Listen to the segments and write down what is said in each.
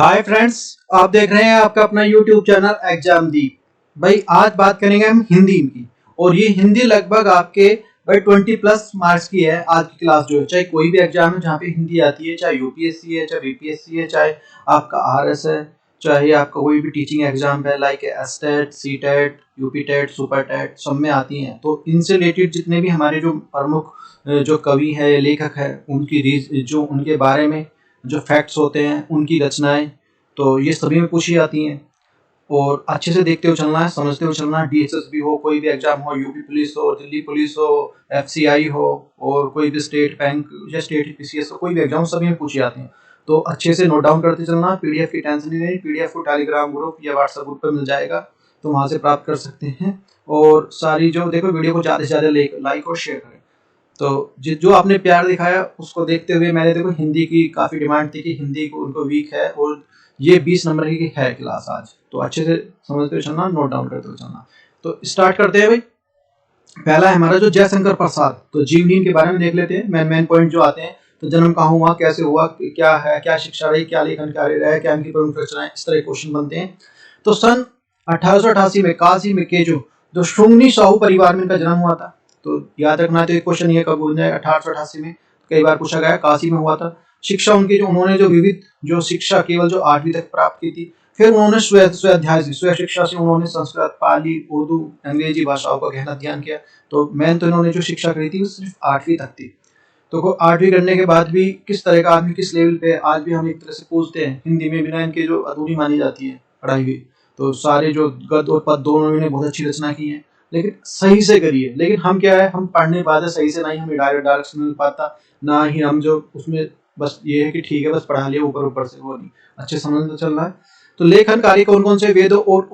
Hi friends, आप देख रहे हैं आपका अपना यूट्यूब चैनल एग्जाम दीप। भाई आज बात करेंगे हम हिंदी की। और ये हिंदी लगभग आपके भाई 20+ मार्क्स की है। आज की क्लास जो है, चाहे कोई भी एग्जाम है जहाँ पे हिंदी आती है, चाहे यूपीएससी है, चाहे बीपीएससी है, चाहे आपका आरएस है, चाहे आपका कोई भी टीचिंग एग्जाम है like STET, CTET, UPTET, Super TET, सब में आती हैं। तो इनसे रिलेटेड जितने भी हमारे जो प्रमुख जो कवि है, लेखक है, उनकी जो उनके बारे में जो फैक्ट्स होते हैं, उनकी रचनाएं, तो ये सभी में पूछी जाती हैं। और अच्छे से देखते हुए चलना है, समझते हुए चलना है। डीएसएसबी हो, कोई भी एग्जाम हो, यूपी पुलिस हो, दिल्ली पुलिस हो, एफसीआई हो, और कोई भी स्टेट बैंक या स्टेट पीसीएस हो, कोई भी एग्जाम सभी में पूछी जाती हैं। तो अच्छे से नोट डाउन करते चलना। पीडीएफ की टेंशन नहीं लेनी, पीडीएफ को टेलीग्राम ग्रुप या व्हाट्सएप ग्रुप पर मिल जाएगा, तो वहाँ से प्राप्त कर सकते हैं। और सारी जो देखो वीडियो को ज़्यादा से ज़्यादा लाइक और शेयर करें। तो जो आपने प्यार दिखाया उसको देखते हुए मैंने देखो हिंदी की काफ़ी डिमांड थी कि हिंदी को उनको वीक है, और ये 20 नंबर की है क्लास आज। तो अच्छे से समझते हुए चलना, नोट डाउन करते हुए चलना। तो स्टार्ट करते हैं भाई। पहला है हमारा जो जयशंकर प्रसाद। तो जीवनी के बारे में देख लेते हैं, मेन पॉइंट जो आते हैं। तो जन्म कहाँ हुआ, कैसे हुआ, क्या है, क्या शिक्षा रही, क्या लेखन कार्य रहा है, क्या इनकी प्रमुख रचनाएं, इस तरह क्वेश्चन बनते हैं। तो सन 1888 में काशी में के जो शुंगनी साहू परिवार में इनका जन्म हुआ था। तो याद रखना, तो एक क्वेश्चन ये कब बन जाए, 1888 में कई बार पूछा गया, काशी में हुआ था। शिक्षा उनकी जो उन्होंने जो विविध जो शिक्षा केवल जो 8वीं तक प्राप्त की थी। फिर उन्होंने स्वाध्याय से, स्व शिक्षा से उन्होंने संस्कृत, पाली, उर्दू, अंग्रेजी भाषाओं का गहन अध्ययन किया। तो मेन तो इन्होंने जो शिक्षा करी थी वो सिर्फ 8वीं तक थी। तो 8वीं करने के बाद भी किस तरह का आदमी किस लेवल पे, आज भी हम एक तरह से पूछते हैं हिंदी में, बिना इनके जो अधूरी मानी जाती है पढ़ाई हुई। तो सारे जो गद और पद दोनों ने बहुत अच्छी रचना की है, लेकिन सही से करिए। लेकिन हम क्या है, हम पढ़ नहीं पाते सही से, ना ही हमें डायरेक्ट मिल पाता, ना ही हम जो उसमें बस ये है कि ठीक है बस पढ़ा लिया ऊपर ऊपर से, वो नहीं अच्छे समझ तो चल रहा है। तो लेखन कार्य कौन कौन से वेदों और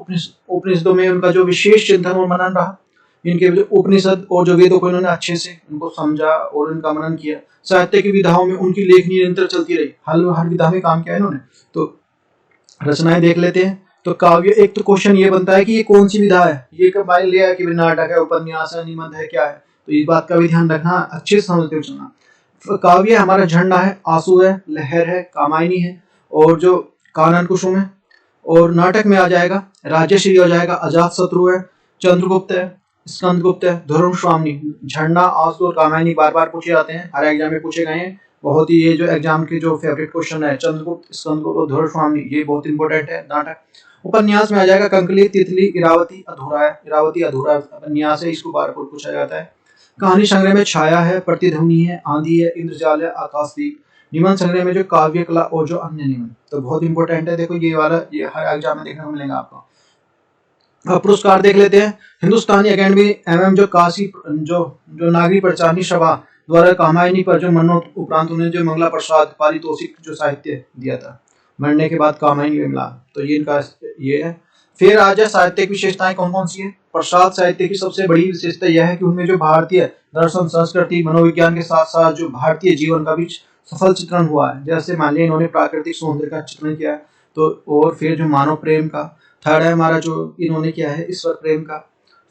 उपनिषदों में उनका जो विशेष चिंतन और मनन रहा। इनके जो उपनिषद और जो वेदों को इन्होंने अच्छे से उनको समझा और इनका मनन किया। साहित्य की विधाओं में उनकी लेखनी निरंतर चलती रही, हर विधा में काम किया इन्होंने। तो रचनाएं देख लेते हैं। तो काव्य, एक तो क्वेश्चन ये बनता है कि ये कौन सी विधा है, ये कब मान लिया है कि नाटक है, उपन्यास है, निबंध है, क्या है। तो इस बात का भी ध्यान रखना, अच्छे से समझते हुए चलना। काव्य हमारा झंडा है, आंसू है, लहर है, कामायनी है, और जो कानन कुसुम है। और नाटक में आ जाएगा राजश्री, हो जाएगा अजात शत्रु है, चंद्रगुप्त है, स्कंदगुप्त है, धर्म स्वामी। झंडा, आंसू और कामायनी बार बार पूछे जाते हैं, हर एग्जाम में पूछे गए हैं। बहुत ही ये जो एग्जाम के जो फेवरेट क्वेश्चन है, चंद्रगुप्त, स्कंदगुप्त और धर्म स्वामी, ये बहुत इंपॉर्टेंट है। नाटक उपन्यास में आ जाएगा कंकली, तितली, इरावती अधूरा है, इरावती अधूरा उपन्यास है, इसको बार बार पूछा जाता है। कहानी संग्रह में छाया है, प्रतिध्वनि है, आंधी है, इंद्रजाल है, आकाशदीप। निबंध संग्रह में जो काव्य कला और जो अन्य निबंध, तो बहुत इंपॉर्टेंट है। देखो ये वाला, ये हर एग्जाम में देखने को मिलेगा आपको। अब पुरस्कार देख लेते हैं। हिंदुस्तानी अकेडमी एवं जो काशी जो जो नागरी प्रचारणी सभा द्वारा कामायनी पर जो मरणों उपरांत उन्हें जो मंगला प्रसाद पारितोषिक जो साहित्य दिया था, मरने के बाद कामायनी में मिला। तो ये इनका ये है। फिर आ जाए साहित्यिक विशेषताएं कौन कौन सी है। प्रसाद साहित्य की सबसे बड़ी विशेषता यह है कि उनमें जो भारतीय दर्शन, संस्कृति, मनोविज्ञान के साथ साथ जो भारतीय जीवन का भी सफल चित्रण हुआ है। जैसे मान लिया इन्होंने प्राकृतिक सौंदर्य का चित्रण किया है, तो और फिर जो मानव प्रेम का। थर्ड है हमारा जो इन्होंने किया है ईश्वर प्रेम का।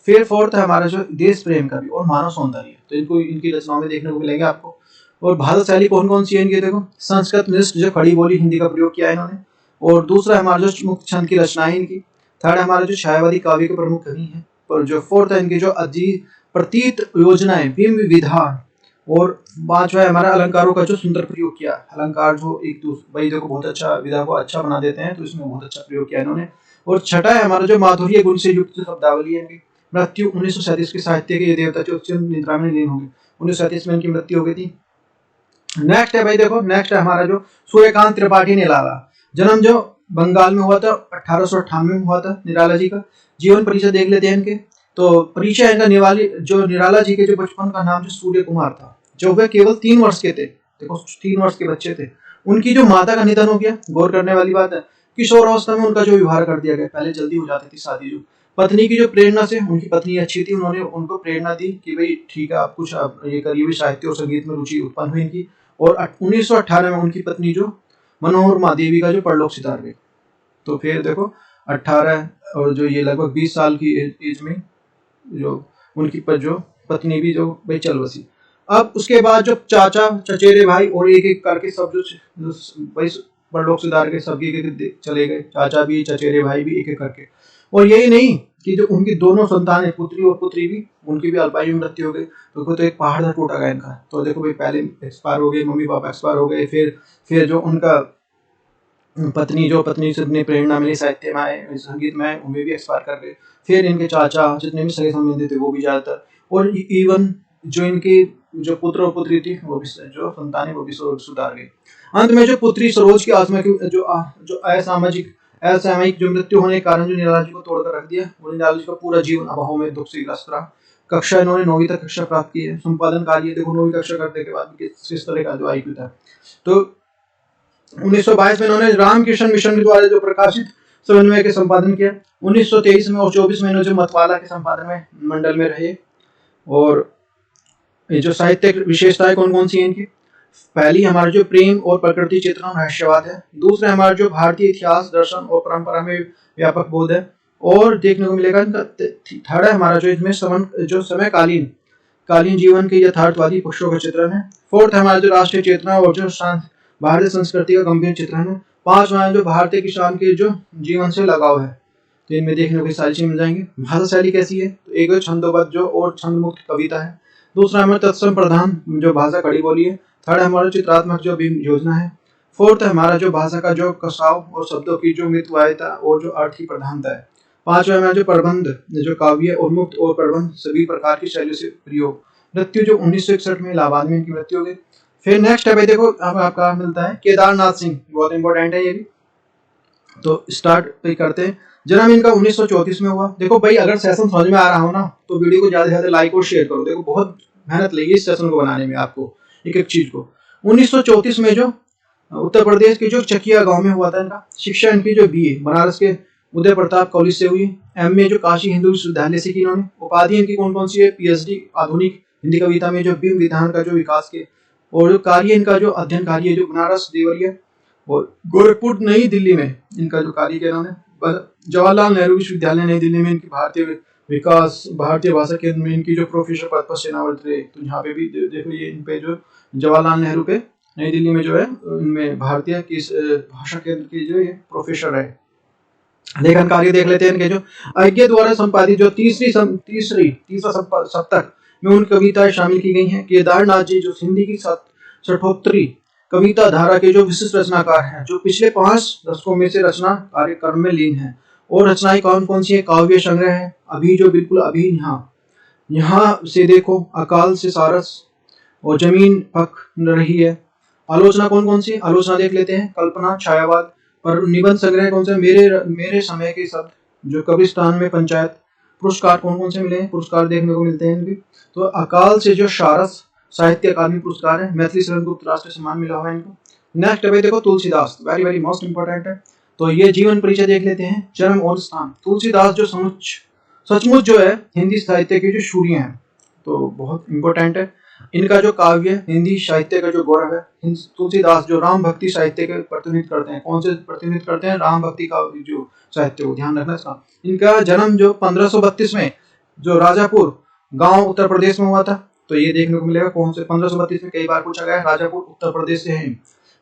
फिर फोर्थ है हमारा जो देश प्रेम का भी और मानव सौंदर्य। तो इनको इनकी रचनाओं में देखने को मिलेंगे आपको। और भाषा शैली कौन कौन सी है इनकी, देखो संस्कृत निष्ठ जो खड़ी बोली हिंदी का प्रयोग किया है इन्होंने। और दूसरा हमारा जो मुक्त छंद की रचना है इनकी। थर्ड हमारा जो छायावादी काव्य के प्रमुख कवि है। और जो फोर्थ है इनकी जो अजीब प्रतीत योजनाएं, बिंब विधान। और पांचवा है हमारा अलंकारों का जो सुंदर प्रयोग किया। अलंकार जो एक भाई देखो बहुत अच्छा, विधा को अच्छा बना देते हैं, तो इसमें बहुत अच्छा प्रयोग किया इन्होंने। और छठा है हमारा जो माधुर्य गुण से युक्त शब्दावली है इनकी। मृत्यु 1937 के साहित्य के ये देवता जो निद्रा में लीन हो गए, 1937 में इनकी मृत्यु हो गई थी। नेक्स्ट है भाई देखो, नेक्स्ट है हमारा जो सूर्यकांत त्रिपाठी निराला। जन्म जो बंगाल में हुआ था, 1898 में हुआ था निराला जी का। जीवन परिचय देख लेते हैं इनके। तो परिचय इनका निराला जी के जो बचपन का नाम जो सूर्य कुमार था, जो वे केवल 3 वर्ष के थे। देखो 3 वर्ष के बच्चे थे। उनकी जो माता का निधन हो गया, गौर करने वाली बात है। किशोरावस्था में उनका जो विवाह कर दिया गया, पहले जल्दी हो जाती थी शादी। जो पत्नी की जो प्रेरणा से, उनकी पत्नी अच्छी थी, उन्होंने उनको प्रेरणा दी कि भाई ठीक है आप कुछ आप ये करिए भी। साहित्य और संगीत में रुचि उत्पन्न हुई इनकी। और 1918 में उनकी पत्नी जो मनोहर महादेवी का जो परलोक सिधार गई। तो फिर देखो 18 और जो ये लगभग 20 साल की एज में जो उनकी जो पत्नी भी जो भाई चल बसी। अब उसके बाद जो चाचा, चचेरे भाई और एक एक करके सब जो भाई परलोक सुधार के सबकी के चले गए, चाचा भी, चचेरे भाई भी, एक एक करके। और यही नहीं कि जो उनकी दोनों संतानें, पुत्री और पुत्री भी, उनकी भी अल्पायु में मृत्यु हो गई। तो एक पहाड़ था टूटा गया इनका। तो देखो भाई, पहले एक्सपायर हो गए, मम्मी पापा एक्सपायर हो गए, फिर जो उनका पत्नी से इतनी प्रेरणा मिली साहित्य में, संगीत में, उन्हें भी एक्सपायर कर गए। फिर इनके चाचा जितने भी सगे संबंधी थे वो भी ज्यादातर, और इवन जो इनकी जो पुत्र और पुत्री थी वो भी, जो संतानें वो भी सुधार गई। अंत में जो पुत्री सरोज की आत्मा की जो असामयिक जो मृत्यु होने के कारण जो नीलाजी को तोड़कर रख दिया, वो नीलाजी का पूरा जीवन अभाव में दुख से ग्रस्त रहा। कक्षा इन्होंने 9वीं तक कक्षा प्राप्त की है। संपादन कार्य देखो 9वीं कक्षा करने के बाद किस तरह का जो आईक्यू था। तो 1922 में इन्होंने रामकृष्ण मिशन के द्वारा जो प्रकाशित समन्वय के संपादन किया। 1923 में और 24 में इन्होंने जो मतवाला के संपादन में मंडल में रहे। और ये जो साहित्यिक विशेषताएं कौन कौन सी हैं इनकी? पहली हमारा जो प्रेम और प्रकृति चित्रण रहस्यवाद है। दूसरा हमारा जो भारतीय इतिहास, दर्शन और परंपरा में व्यापक बोध है। और देखने को मिलेगा इनका थर्ड है हमारा जो इसमें समकालीन जीवन के यथार्थवादी पक्षों का चित्रण है। फोर्थ है हमारा जो राष्ट्रीय चेतना और जो भारतीय संस्कृति का गंभीर चित्रण है। पांचवा जो भारतीय किसान के जो जीवन से लगाव है। तो इनमें देखने को सारी चीज मिल जाएंगे। भाषा शैली कैसी है? तो एक छंदोबद्ध जो और छंद मुक्त कविता है। दूसरा हमारा तत्सम प्रधान जो भाषा कड़ी बोली है। थर्ड हमारा चित्रात्मक जो योजना है। फोर्थ है हमारा जो भाषा का जो कसाव और शब्दों की जो मितवायता और जो अर्थ की प्रधानता है। पांचवा हमारा जो प्रबंध जो काव्य और मुक्त और प्रबंध सभी प्रकार की शैली से प्रयोग। मृत्यु जो 1961 में इलाहाबाद में इनकी मृत्यु हो गई। फिर नेक्स्ट है भाई, देखो अब आपका मिलता है केदारनाथ सिंह, बहुत इंपॉर्टेंट है ये भी। तो स्टार्ट पे करते हैं। जन्म इनका 1934 में हुआ। देखो भाई, अगर सेशन समझ में आ रहा हो ना तो वीडियो को ज्यादा से ज्यादा लाइक और शेयर करो। देखो बहुत मेहनत लगी इस सेशन को बनाने में आपको, एक एक चीज को। 1934 में जो उत्तर प्रदेश के जो चकिया गांव में हुआ था इनका। शिक्षा इनकी जो बीए बनारस के उदय प्रताप कॉलेज से हुई। एमए जो काशी हिंदू विश्वविद्यालय से की इन्होंने। उपाधि इनकी कौन कौन सी है? पीएचडी आधुनिक हिंदी कविता में जो बिंब विधान का जो विकास के। और जो कार्य इनका जो अध्ययन कार्य जो बनारस, देवरिया और गोरखपुर, नई दिल्ली में इनका जो कार्य किया इन्होंने। जवाहरलाल नेहरू विश्वविद्यालय नई दिल्ली में इनकी भारतीय विकास, भारतीय भाषा केंद्र में इनकी जो प्रोफेसर पद पर सेवारत रहे। तो यहाँ पे भी देखो ये इन पे जो जवाहरलाल नेहरू पे नई दिल्ली में जो है इनमें भारतीय किस भाषा केंद्र के जो ये प्रोफेसर है। लेखन कार्य देख लेते हैं इनके जो अज्ञे द्वारा संपादित जो तीसरा सप्तक में उन कविताएं शामिल की गई हैं। केदारनाथ जी जो हिंदी की शठोत्तरी कविता धारा के जो विशिष्ट रचनाकार हैं, जो पिछले 5 दशकों में से रचना कार्यक्रम में लीन है। और रचनाएं कौन कौन सी है? काव्य संग्रह है अभी जो बिल्कुल अभी यहाँ से देखो, अकाल से सारस और जमीन पक रही है। आलोचना कौन कौन सी? आलोचना देख लेते हैं। कल्पना, छायावाद। पर निबंध संग्रह कौन सा? मेरे समय के शब्द, जो कब्रिस्तान में पंचायत। पुरस्कार कौन कौन से मिले हैं? पुरस्कार देखने को मिलते हैं इनके। तो अकाल से जो सारस साहित्य अकादमी पुरस्कार है। मैथिली शरण गुप्त राष्ट्रीय सम्मान मिला हुआ है इनको। नेक्स्ट है देखो Tulsidas, very very most important है। तो ये जीवन परिचय देख लेते हैं। जन्म और स्थान। तुलसीदास जो सचमुच जो है हिंदी साहित्य के जो सूर्य हैं, तो बहुत इंपॉर्टेंट है। इनका जो काव्य हिंदी साहित्य का जो गौरव है। तुलसीदास जो राम भक्ति साहित्य के प्रतिनिधित्व करते हैं। कौन से प्रतिनिधित्व करते हैं? राम भक्ति का जो साहित्य को ध्यान रखना इसका। इनका जन्म जो 1532 में जो राजापुर गांव उत्तर प्रदेश में हुआ था। तो ये देखने को मिलेगा कौन से 1532 में कई बार पूछा गया है। राजापुर उत्तर प्रदेश से है।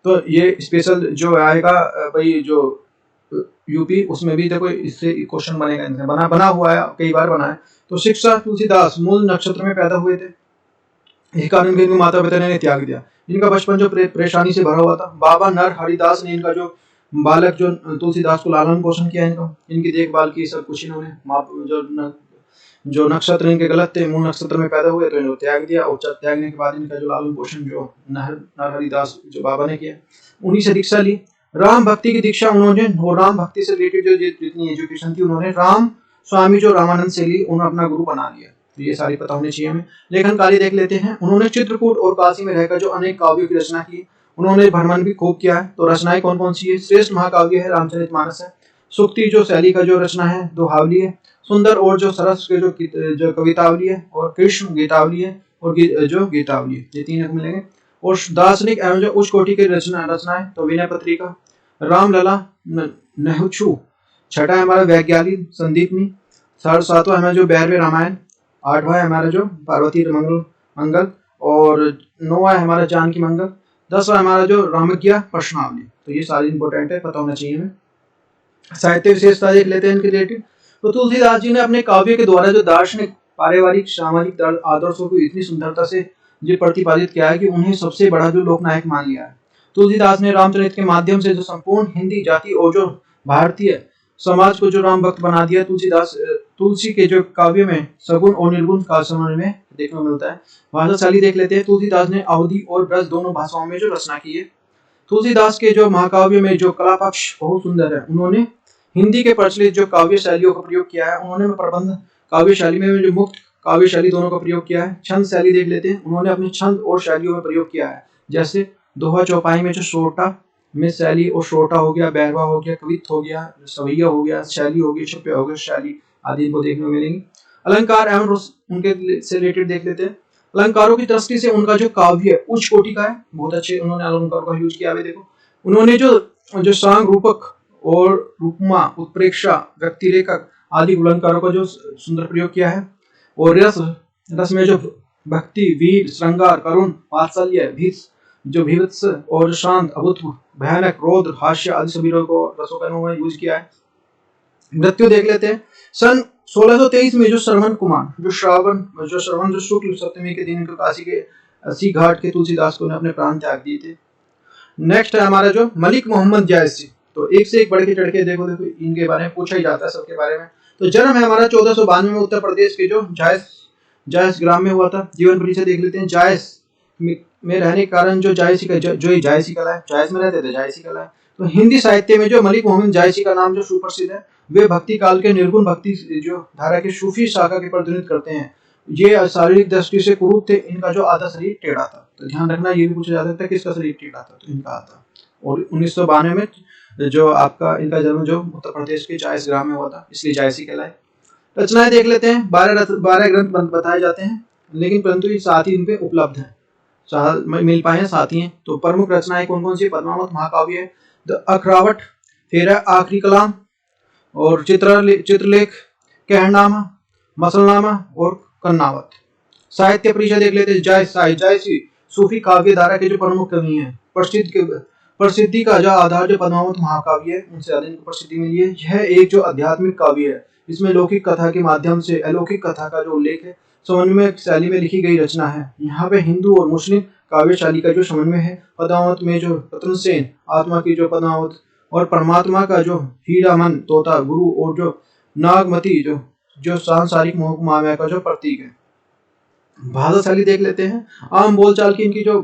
तो ये स्पेशल जो आएगा भाई जो यूपी, उसमें भी देखो इससे क्वेश्चन बनेगा। बना हुआ है, कई बार बना है। तो शिक्षा तुलसीदास मूल नक्षत्र में पैदा हुए थे। इस कारण इनको माता पिता ने त्याग दिया। इनका बचपन जो परेशानी से भरा हुआ था। बाबा नर हरिदास ने इनका जो बालक जो तुलसीदास को लालन पोषण किया इनकी देखभाल की, सब कुछ इन्होंने। जो नक्षत्र इनके गलत थे, मूल नक्षत्र में पैदा हुए तो इन्होंने त्याग दिया। और त्यागने के बाद इनका जो लालन पोषण जो नर हरिदास जो बाबा ने किया, उन्हीं से दीक्षा ली। राम भक्ति की दीक्षा उन्होंने, और राम भक्ति से रिलेटेड जो जितनी एजुकेशन थी उन्होंने राम स्वामी जो रामानंद से ली, उन्होंने अपना गुरु बना लिया। तो ये सारी पता होनी चाहिए हमें। लेखन कार्य देख लेते हैं। उन्होंने चित्रकूट और काशी में रहकर जो अनेक काव्यों की रचना की। उन्होंने भ्रमण भी खूब किया है। तो रचनाएं कौन कौन सी है? श्रेष्ठ महाकाव्य है रामचरितमानस है। सूक्ति जो शैली का जो रचना है दोहावली है। सुंदर और जो सरस के जो कवितावली है। और कृष्ण गीतावली है। और जो गीतावली है, ये तीन मिलेंगे। और दार्शनिक एवं जो उच्च कोटि की रचनाएं तो विनय पत्रिका, रामलला, नहुषु। छठा है हमारा वैज्ञानिक संदीपनी। 7वां हमारा जो 12वें रामायण। 8वां है हमारा जो पार्वती मंगल। और 9वां है हमारा जानकी मंगल। 10वां हमारा जो रामज्ञा प्रश्नावली। तो ये सारी इंपॉर्टेंट है, पता होना चाहिए हमें। साहित्य विशेषता देख लेते हैं इनके रिलेटेड। तो तुलसीदास जी ने अपने काव्य के द्वारा जो दार्शनिक, पारिवारिक, सामाजिक आदर्शों को इतनी सुंदरता से ये प्रतिपादित किया है कि उन्हें सबसे बड़ा जो लोकनायक मान लिया है। तुलसीदास ने रामचरित के माध्यम से जो संपूर्ण हिंदी जाति और जो भारतीय समाज को जो राम भक्त बना दिया। तुलसी के जो काव्य में सगुण और निर्गुण का समन्वय देखने को मिलता है। भाषा शैली देख लेते हैं। तुलसीदास ने अवधी और ब्रज दोनों भाषाओं में जो रचना की है। तुलसीदास के जो महाकाव्य में जो कला पक्ष बहुत सुंदर है। उन्होंने हिंदी के प्रचलित जो काव्य शैलियों का प्रयोग किया है। उन्होंने प्रबंध काव्य शैली में जो मुक्त काव्य शैली दोनों का प्रयोग किया है। छंद शैली देख लेते हैं। उन्होंने अपने छंद और शैलियों में प्रयोग किया है, जैसे दोहा चौपाई में जो सोटा में शैली और सोटा हो गया, बैरवा हो गया, कवित्त हो गया, सवैया हो गया, शैली हो गई, छुपे हो गए, शैली आदि को देखने को मिलेंगी। अलंकार एवं उनके से रिलेटेड देख लेते हैं। अलंकारों की दृष्टि से उनका जो काव्य उच्च कोटि का है, बहुत अच्छे उन्होंने अलंकारों का यूज किया है। देखो उन्होंने जो सांग, रूपक और उपमा, उत्प्रेक्षा, व्यक्तिरेखक आदि अलंकारों का जो सुंदर प्रयोग किया है। और रस में जो भक्ति, वीर, श्रृंगार, करुण, वात्सल्य, भीभत्स और शांत, अभूतपूर्व, भयानक, रौद्र, हास्य आदि सभी रसों का उन्होंने यूज किया है। मृत्यु देख लेते हैं। सन 1623 में जो श्रवण कुमार, जो श्रवण जो शुक्ल सप्तमी के दिन काशी के अस्सी घाट के तुलसीदास को अपने प्राण त्याग दिए थे। नेक्स्ट है हमारा जो मलिक मोहम्मद जायसी। तो एक से एक बढ़ के चढ़ के देखो इनके बारे में पूछा ही जाता है सबके बारे में। तो जन्म है हमारा 1492 में उत्तर प्रदेश के जो जायस ग्राम में हुआ था। जीवन परिचय देख लेते हैं। जायस में रहने के कारण जो जायसी का जो जायसी कला है, जायस में रहते थे, जायसी कला है। तो हिंदी साहित्य में जो मलिक मोहम्मद जायसी का नाम जो सुप्रसिद्ध है, वे भक्ति काल के निर्गुण भक्ति जो धारा के सूफी शाखा के प्रतिनिधित्व करते हैं। ये शारीरिक दृष्टि से कुरूप थे। इनका जो आधा शरीर टेढ़ा था। तो ध्यान रखना, ये भी पूछा जा सकता है किसका शरीर टेढ़ा था, तो इनका आधा। और 1992 में जो आपका इनका जन्म जो उत्तर प्रदेश के जायस ग्राम में हुआ था, इसलिए जायसी कहलाए। रचनाएं देख लेते हैं। 12 ग्रंथ बताए जाते हैं, लेकिन परंतु ये साथ ही इनपे उपलब्ध है, मिल पाए हैं, साथ ही हैं। तो प्रमुख रचनाएं कौन कौन सी? पद्मावत महाकाव्य, द अखरावट, फेरा, आखिरी कलाम और चित्रलेख, कहरनामा, मसलनामा और कन्नावत। साहित्य परिचय देख लेते हैं। जायसी सूफी काव्य धारा के जो प्रमुख कवि हैं। प्रसिद्धि का जो आधार जो पद्मावत महाकाव्य है, उनसे ज्यादा इनको प्रसिद्धि मिली है। यह एक जो आध्यात्मिक काव्य है। इसमें लौकिक कथा के माध्यम से अलौकिक कथा का जो उल्लेख है, समन्वय शैली में लिखी गई रचना है। यहाँ पे हिंदू और मुस्लिम काव्य शैली का जो समन्वय है। पद्मावत में जो रतनसेन आत्मा की जो पद्मावत और परमात्मा का जो हीरामन तोता गुरु और जो नागमती जो सांसारिक मोह माया का जो प्रतीक है। भाषा शैली देख लेते हैं। आम बोलचाल की इनकी जो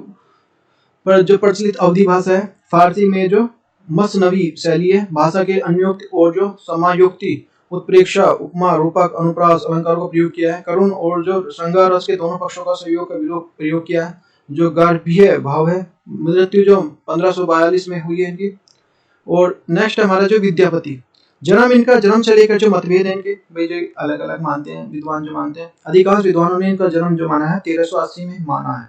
प्रचलित अवधी भाषा है। फारसी में जो मसनवी शैली है। भाषा के अन्योक्ति और जो समायोक्ति, उत्प्रेक्षा, उपमा, रूपक, अनुप्रास अलंकारों का प्रयोग किया है। करुण और जो श्रृंगार रस के दोनों पक्षों का सहयोग का प्रयोग किया है। जो गार्भीय भाव है। मृत्यु जो 1542 में हुई है इनकी। और नेक्स्ट हमारा जो विद्यापति। जन्म से लेकर जो मतभेद है इनके, भाई जो अलग अलग मानते हैं विद्वान जो मानते हैं। अधिकांश विद्वानों ने इनका जन्म जो माना है 1380 में माना है।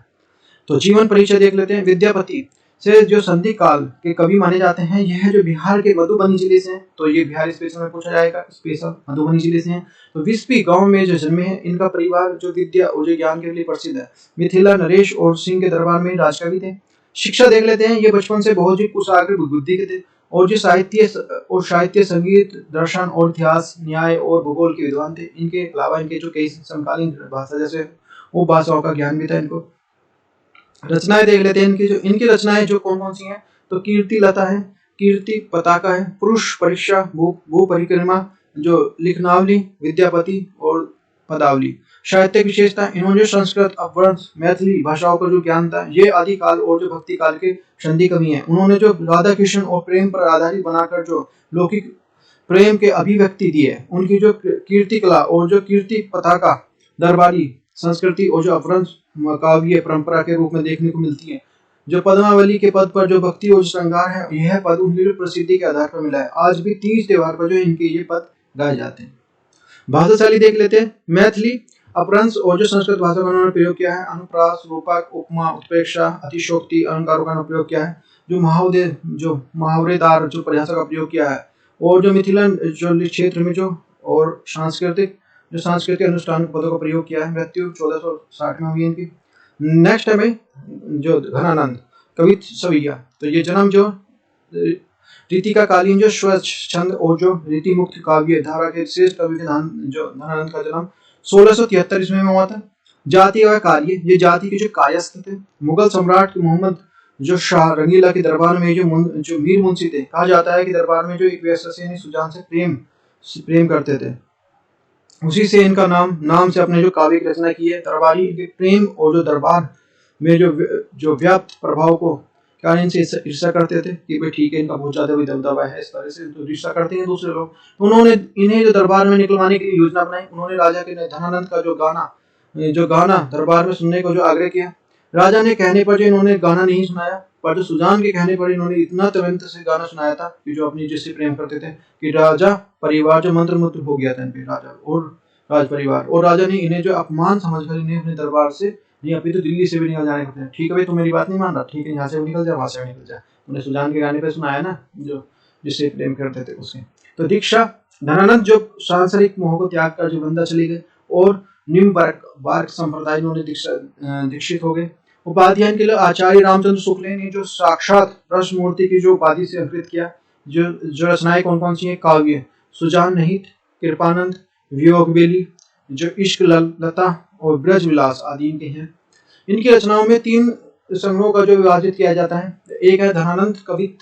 तो जीवन परिचय देख लेते हैं। विद्यापति से जो संधि काल के कवि माने जाते हैं। यह जो बिहार के मधुबनी जिले से हैं, तो ये बिहार स्पेशल में पूछा जाएगा, स्पेशल मधुबनी जिले से हैं। तो विस्पी गांव में जो जन्मे हैं। इनका परिवार जो विद्या और जो ज्ञान के लिए प्रसिद्ध है। मिथिला, नरेश और सिंह के दरबार में राजकवि थे। शिक्षा देख लेते हैं। ये बचपन से बहुत ही कुशाग्र बुद्धि के थे और जो साहित्य, संगीत, दर्शन और इतिहास, न्याय और भूगोल के विद्वान थे। इनके अलावा इनके जो कई समकालीन भाषा जैसे वो भाषाओं का ज्ञान भी था इनको। रचनाएं देख लेते हैं इनकी रचनाएं जो कौन कौन सी हैं। तो कीर्ति लता है, कीर्ति पताका है, पुरुष परीक्षा, भू परिक्रमा, जो लिखनावली, विद्यापति और पदावली। साहित्य विशेषता, इन्होंने संस्कृत, अपभ्रंश, मैथिली भाषाओं का जो ज्ञान था। ये आदि काल और जो भक्ति काल के संधि कवि हैं। उन्होंने जो राधा कृष्ण और प्रेम पर आधारित बनाकर जो लौकिक प्रेम के अभिव्यक्ति दिए। उनकी जो कीर्ति कला और जो कीर्ति पताका दरबारी संस्कृति और जो अपभ्रंश काव्य परंपरा के रूप में देखने को मिलती है। जो पद्मावली के पद पर जो भक्ति और श्रृंगार है, यह पद उनकी जो प्रसिद्धि के आधार पर मिला है। आज भी तीज त्योहार पर जो इनके ये पद गाए जाते हैं। भाषा शैली देख लेते हैं। मैथिली, अपभ्रंश और जो संस्कृत भाषा का उन्होंने प्रयोग किया है। अनुप्रास, रूपक, उपमा, उत्प्रेक्षा, अतिशोक्ति अलंकारों का प्रयोग किया है। जो मुहावरेदार जो परिभाषा का प्रयोग किया है। और जो मिथिला जो क्षेत्र में जो और सांस्कृतिक अनुष्ठान पदों का प्रयोग किया है। मृत्यु 1460 में हुई इनकी। नेक्स्ट है भाई जो घनानंद, कवित्त, सवैया। तो ये जन्म जो रीति का कालीन जो स्वच्छंद और जो रीति मुक्त काव्य धारा के श्रेष्ठ कवि के जो धनानंद का जन्म 1673 ईस्वी में हुआ था। जाति व कार्य, ये जाति के जो कायस्थ थे। मुगल सम्राट मोहम्मद जो शाह रंगीला के दरबार में जो मीर मुंशी थे, कहा जाता है कि दरबार में जो एक वेश्या से सुजान से प्रेम करते थे। उसी से इनका नाम से अपने जो काव्य की रचना की है। दरबारी के प्रेम और जो दरबार में जो व्याप्त प्रभाव को क्या इनसे ईर्ष्या करते थे कि भाई ठीक है, इनका बहुत ज्यादा दबदबा है, इस तरह से तो ईर्ष्या करते हैं दूसरे लोग। तो उन्होंने इन्हें जो दरबार में निकलवाने की योजना बनाई। उन्होंने राजा के धनानंद का जो गाना दरबार में सुनने को जो आग्रह किया। राजा ने कहने पर जो इन्होंने गाना नहीं सुनाया, पर जो सुजान के कहने पर इन्होंने इतना तवंत से गाना सुनाया था कि जो अपनी जिससे प्रेम करते थे कि राजा परिवार जो मंत्रमुग्ध हो गया था इन पे, राजा और राज परिवार। और राजा ने इन्हें जो अपमान समझकर इन्हें अपने दरबार से नहीं, अभी तो दिल्ली से भी निकल जाने को थे। ठीक है भाई, तू मेरी बात नहीं मान रहा, ठीक है, यहाँ से भी निकल जा, वहां से भी निकल जा। उन्हें सुजान के गाने पे सुनाया ना, जो जिससे प्रेम करते थे उसके। तो दीक्षा धनानंद जो सांसारिक मोह को त्याग कर जो वृंदा चले गए और निम्न बार्क संप्रदाय उन्होंने दीक्षित हो गए। उपाध्याय के लिए आचार्य रामचंद्र शुक्ल ने जो साक्षात कृष्णमूर्ति की जो उपाधि से अंकित किया। जो रचनाएं कौन कौन सी हैं? काव्य सुजान निहित, कृपानंद, वियोग बेली, जो इश्क लता और ब्रज विलास आदि इनके हैं। इनकी रचनाओं में 3 संग्रहों का जो विभाजित किया जाता है। एक है धनानंद कवित,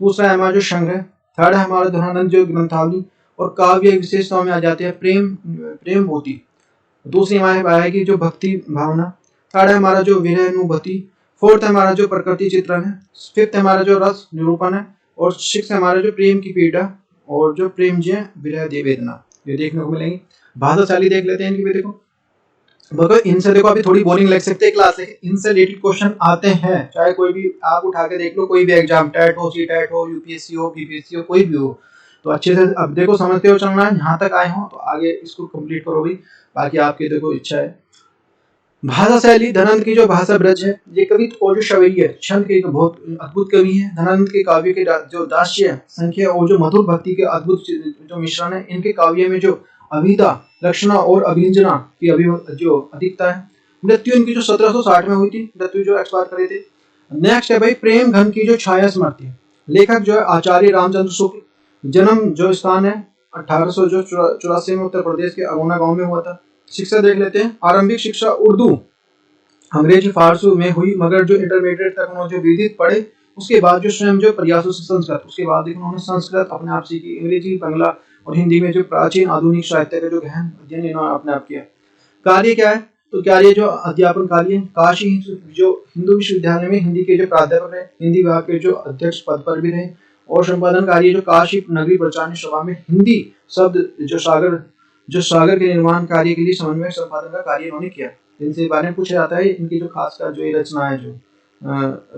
दूसरा है हमारा जो संग्रह, थर्ड है हमारा धनानंद जो ग्रंथावली। और काव्य विशेषताओं में आ जाते हैं प्रेम भूति, दूसरी हमारे आएगी जो भक्ति भावना, थर्ड है हमारा जो विरहानुभूति, फोर्थ है हमारा जो प्रकृति चित्रण है, फिफ्थ है हमारा जो रस निरूपण है, और सिक्स है हमारा जो प्रेम की पीड़ा और जो प्रेम जय विरह वेदना, ये देखने को मिलेंगी। भाषा शैली देख लेते हैं इनकी भी। देखो इनसे देखो अभी थोड़ी बोरिंग लग सकते हैं क्लास, इनसे रिलेटेड क्वेश्चन आते हैं, चाहे कोई भी आप उठा के देख लो, कोई भी एग्जाम, टेट हो, सीटेट हो, यूपीएससी हो, बीपीएससी हो, कोई भी हो। तो अच्छे से अब देखो समझते हो चलना है, यहाँ तक आए हो तो आगे इसको कंप्लीट करो भी, बाकी आपकी देखो इच्छा है। भाषा शैली धनानंद की जो भाषा ब्रज है, ये कवि और जो शैली है छंद के बहुत अद्भुत कवि है। धनानंद के काव्य के जो दास्य संख्या और जो मधुर भक्ति के अद्भुत जो मिश्रण है, इनके काव्य में जो अभिधा लक्षणा और अभिंजना की जो अधिकता है। मृत्यु इनकी जो 1760 में हुई थी, मृत्यु जो एक्सपायर करे थे। नेक्स्ट है भाई प्रेम घन की जो छाया स्मृति, लेखक जो है आचार्य रामचंद्र शुक्ल। जन्म जो स्थान है 1884 में उत्तर प्रदेश के अगोना गांव में हुआ था। शिक्षा देख लेते हैं। आरंभिक शिक्षा उर्दू अंग्रेजी फारसी में हुई, मगर जो इंटरमीडिएट तक उन्होंने जो विदित पढ़े, उसके बाद जो स्वयं जो प्रयासों से संस्कृत, उसके बाद उन्होंने संस्कृत अपने आप सीखी, अंग्रेजी, बांग्ला और हिंदी में जो प्राचीन आधुनिक साहित्य का जो गहन अध्ययन इन्होंने अपने आप किया। कार्य क्या है? तो कार्य जो अध्यापन कार्य, काशी जो हिंदू विश्वविद्यालय में हिंदी के जो प्राध्यापक रहे, हिंदी विभाग के जो अध्यक्ष पद पर भी रहे। और संपादन कार्य जो काशी नगरी प्रचार सभा में हिंदी शब्द जो सागर के निर्माण कार्य के लिए समन्वय संपादन का कार्य इन्होंने किया। इनसे बारे में पूछा जाता है। इनकी जो खासकर जो ये रचना है,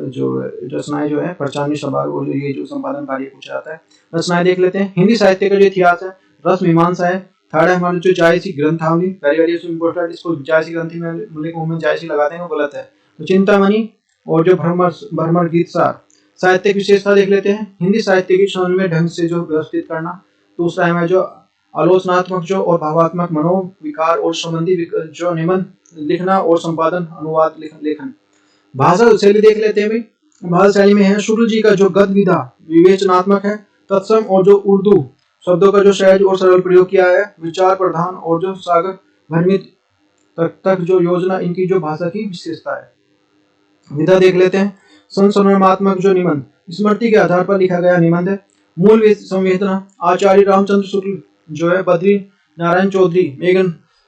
जो रचनाएं जो है प्रचारणी सभा और ये जो संपादन कार्य पूछा जाता है। रचनाएं देख लेते हैं। हिंदी साहित्य का जो इतिहास है, रस मीमांसा है। थर्ड है हमारे जो जायसी ग्रंथावली, वेरी वेरी इंपोर्टेंट, इसको जायसी ग्रंथि में मुझे जायसी लगाते हैं, वो गलत है। तो चिंतामणि और जो भ्रमर गीत सार। साहित्य की विशेषता देख लेते हैं। हिंदी साहित्य की समन्वय ढंग से जो व्यवस्थित करना। दूसरा है जो आलोचनात्मक जो और भावात्मक मनोविकार और संबंधी जो निबंध लिखना और संपादन अनुवाद लेखन। भाषा शैली देख लेते हैं भाई। भाषा शैली में है शुक्ल जी का जो गद्य विधा विवेचनात्मक है, तत्सम और जो उर्दू शब्दों का जो सहज और सरल प्रयोग किया है, विचार प्रधान और जो सागर भ्रमित तक जो योजना, इनकी जो भाषा की विशेषता है। विधा देख लेते हैं। संसर्जनात्मक जो निबंध, स्मृति के आधार पर लिखा गया निबंध है। मूल संवेदना आचार्य रामचंद्र शुक्ल जो है बद्री नारायण चौधरी